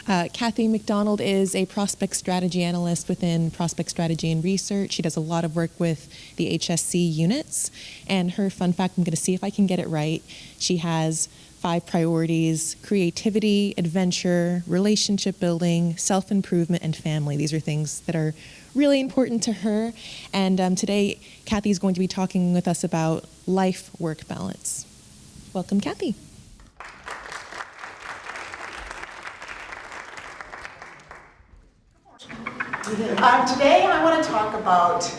Kathy McDonald is a prospect strategy analyst within prospect strategy and research. She does a lot of work with the HSC units. And her fun fact, I'm going to see if I can get it right. She has 5 priorities: creativity, adventure, relationship building, self-improvement, and family. These are things that are really important to her. And today, Kathy is going to be talking with us about life-work balance. Welcome, Kathy. Today I want to talk about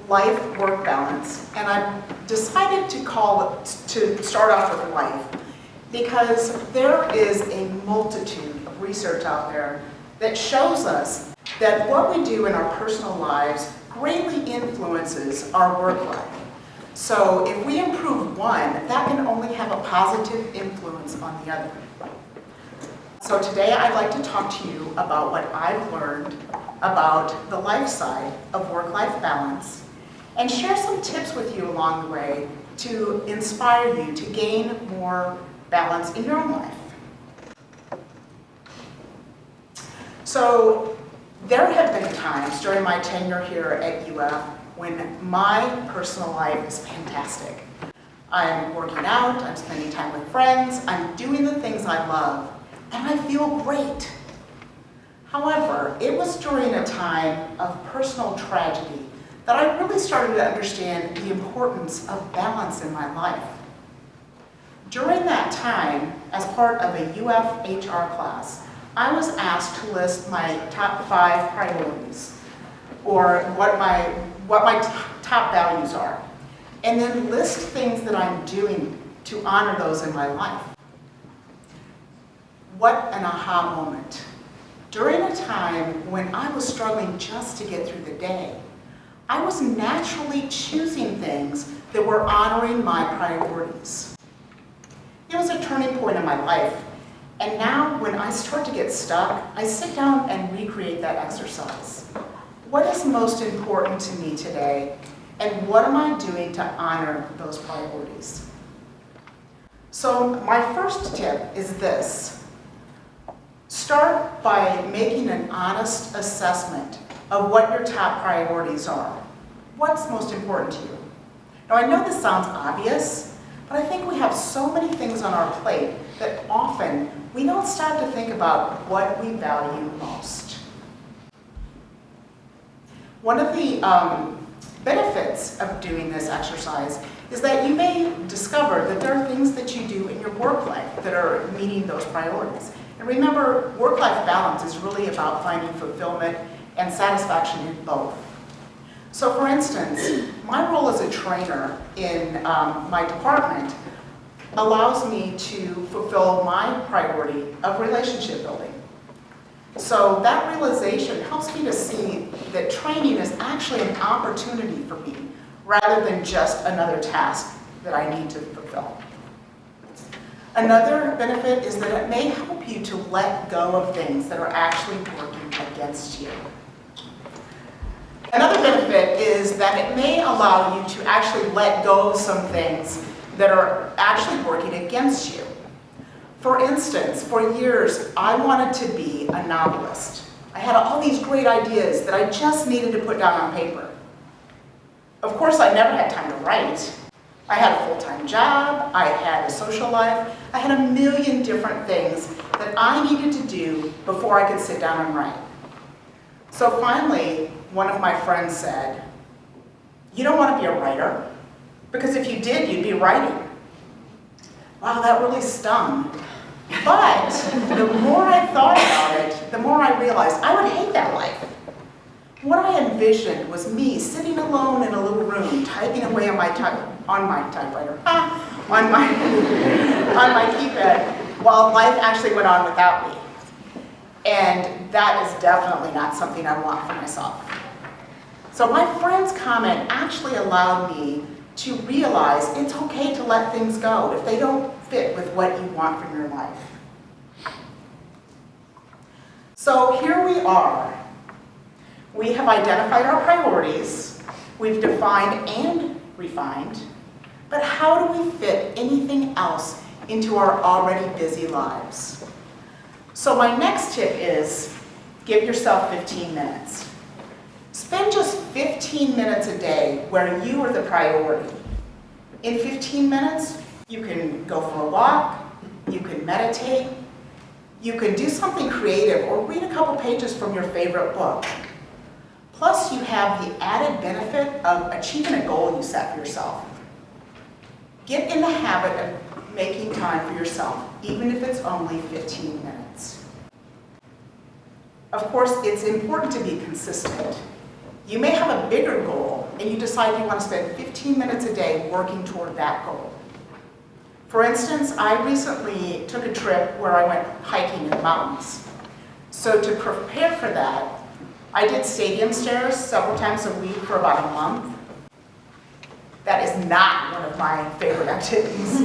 life-work balance, and I've decided to start off with life because there is a multitude of research out there that shows us that what we do in our personal lives greatly influences our work life. So if we improve one, that can only have a positive influence on the other. So today I'd like to talk to you about what I've learned about the life side of work-life balance and share some tips with you along the way to inspire you to gain more balance in your own life. So there have been times during my tenure here at UF when my personal life is fantastic. I'm working out, I'm spending time with friends, I'm doing the things I love, and I feel great. However, it was during a time of personal tragedy that I really started to understand the importance of balance in my life. During that time, as part of a UF HR class, I was asked to list my top 5 priorities, or what my top values are, and then list things that I'm doing to honor those in my life. What an aha moment. During a time when I was struggling just to get through the day, I was naturally choosing things that were honoring my priorities. It was a turning point in my life, and now when I start to get stuck, I sit down and recreate that exercise. What is most important to me today, and what am I doing to honor those priorities? So my first tip is this. Start by making an honest assessment of what your top priorities are. What's most important to you? Now, I know this sounds obvious, but I think we have so many things on our plate that often we don't stop to think about what we value most. One of the benefits of doing this exercise is that you may discover that there are things that you do in your work life that are meeting those priorities. And remember, work-life balance is really about finding fulfillment and satisfaction in both. So for instance, my role as a trainer in my department allows me to fulfill my priority of relationship building. So that realization helps me to see that training is actually an opportunity for me rather than just another task that I need to fulfill. Another benefit is that it may help you to let go of things that are actually working against you. Another benefit is that it may allow you to actually let go of some things that are actually working against you. For instance, for years, I wanted to be a novelist. I had all these great ideas that I just needed to put down on paper. Of course, I never had time to write. I had a full-time job, I had a social life, I had a million different things that I needed to do before I could sit down and write. So finally, one of my friends said, "You don't want to be a writer, because if you did, you'd be writing." Wow, that really stung. But the more I thought about it, the more I realized I would hate that life. What I envisioned was me sitting alone in a little room, typing away on my typewriter, on my keypad, while life actually went on without me. And that is definitely not something I want for myself. So my friend's comment actually allowed me to realize it's okay to let things go if they don't fit with what you want from your life. So here we are. We have identified our priorities, we've defined and refined, but how do we fit anything else into our already busy lives? So my next tip is give yourself 15 minutes. Spend just 15 minutes a day where you are the priority. In 15 minutes, you can go for a walk, you can meditate, you can do something creative or read a couple pages from your favorite book. Plus, you have the added benefit of achieving a goal you set for yourself. Get in the habit of making time for yourself, even if it's only 15 minutes. Of course, it's important to be consistent. You may have a bigger goal, and you decide you want to spend 15 minutes a day working toward that goal. For instance, I recently took a trip where I went hiking in the mountains. So to prepare for that, I did stadium stairs several times a week for about a month. That is not one of my favorite activities.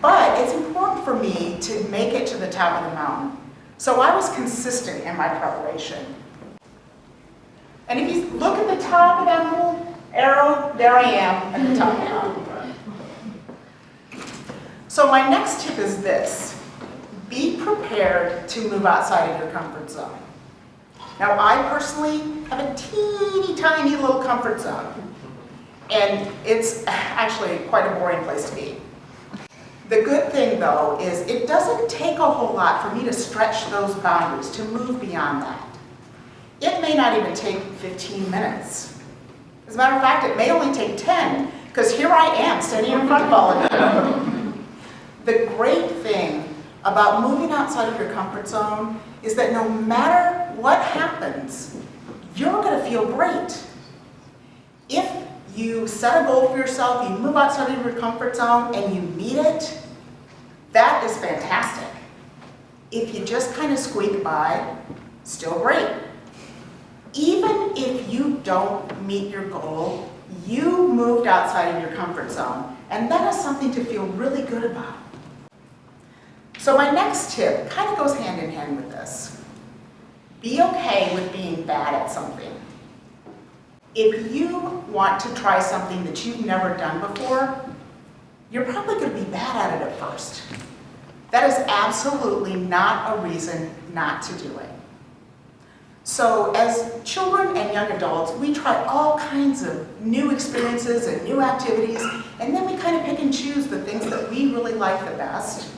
But it's important for me to make it to the top of the mountain. So I was consistent in my preparation. And if you look at the top of that little arrow, there I am at the top of the mountain. So my next tip is this. Be prepared to move outside of your comfort zone. Now, I personally have a teeny tiny little comfort zone. And it's actually quite a boring place to be. The good thing, though, is it doesn't take a whole lot for me to stretch those boundaries, to move beyond that. It may not even take 15 minutes. As a matter of fact, it may only take 10, because here I am standing in front of all of you. The great thing about moving outside of your comfort zone is that no matter what happens, you're going to feel great. If you set a goal for yourself, you move outside of your comfort zone, and you meet it, that is fantastic. If you just kind of squeak by, still great. Even if you don't meet your goal, you moved outside of your comfort zone, and that is something to feel really good about. So my next tip kind of goes hand in hand with this. Be okay with being bad at something. If you want to try something that you've never done before, you're probably going to be bad at it at first. That is absolutely not a reason not to do it. So as children and young adults, we try all kinds of new experiences and new activities, and then we kind of pick and choose the things that we really like the best.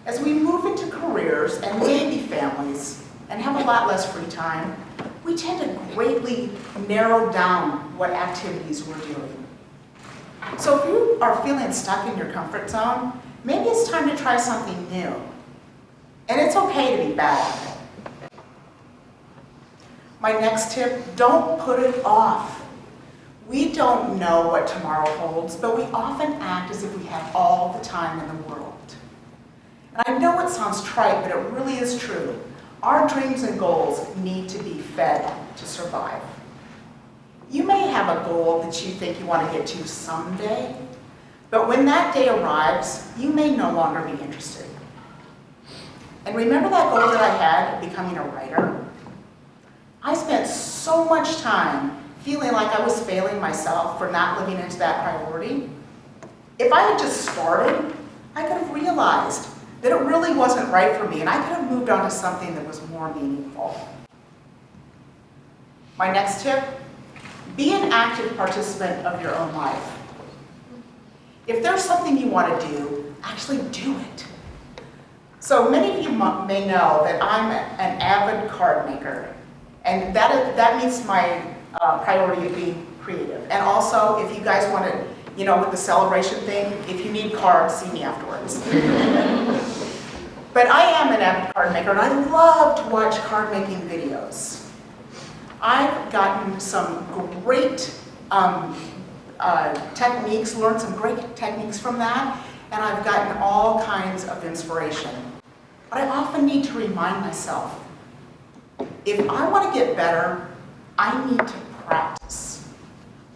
As we move into careers and maybe families and have a lot less free time, we tend to greatly narrow down what activities we're doing. So if you are feeling stuck in your comfort zone, maybe it's time to try something new. And it's okay to be bad at it. My next tip, don't put it off. We don't know what tomorrow holds, but we often act as if we have all the time in the world. And I know it sounds trite, but it really is true. Our dreams and goals need to be fed to survive. You may have a goal that you think you want to get to someday, but when that day arrives, you may no longer be interested. And remember that goal that I had of becoming a writer? I spent so much time feeling like I was failing myself for not living into that priority. If I had just started, I could have realized that it really wasn't right for me, and I could have moved on to something that was more meaningful. My next tip, be an active participant of your own life. If there's something you want to do, actually do it. So many of you may know that I'm an avid card maker, and that meets my priority of being creative. And also, if you guys want to, with the celebration thing, if you need cards, see me afterwards. But I am an avid card maker, and I love to watch card making videos. I've gotten some great techniques, learned some great techniques from that, and I've gotten all kinds of inspiration. But I often need to remind myself, if I want to get better, I need to practice.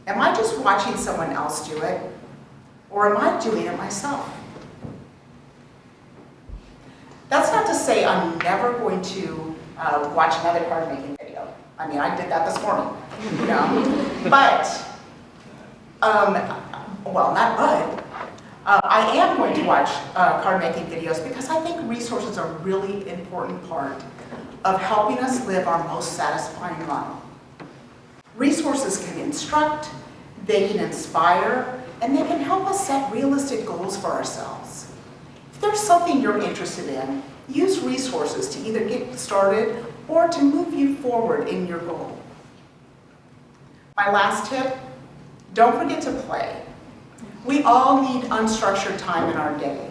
Am I just watching someone else do it, or am I doing it myself? That's not to say I'm never going to watch another card making video. I mean, I did that this morning, But, I am going to watch card making videos because I think resources are a really important part of helping us live our most satisfying life. Resources can instruct, they can inspire, and they can help us set realistic goals for ourselves. If there's something you're interested in, use resources to either get started or to move you forward in your goal. My last tip, don't forget to play. We all need unstructured time in our day.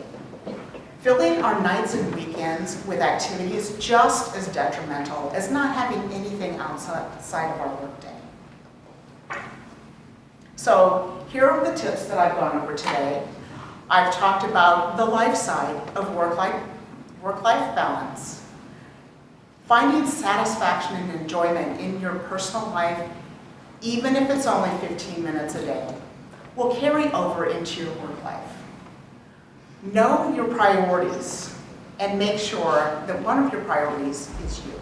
Filling our nights and weekends with activity is just as detrimental as not having anything outside of our workday. So here are the tips that I've gone over today. I've talked about the life side of work-life balance. Finding satisfaction and enjoyment in your personal life, even if it's only 15 minutes a day, will carry over into your work life. Know your priorities and make sure that one of your priorities is you.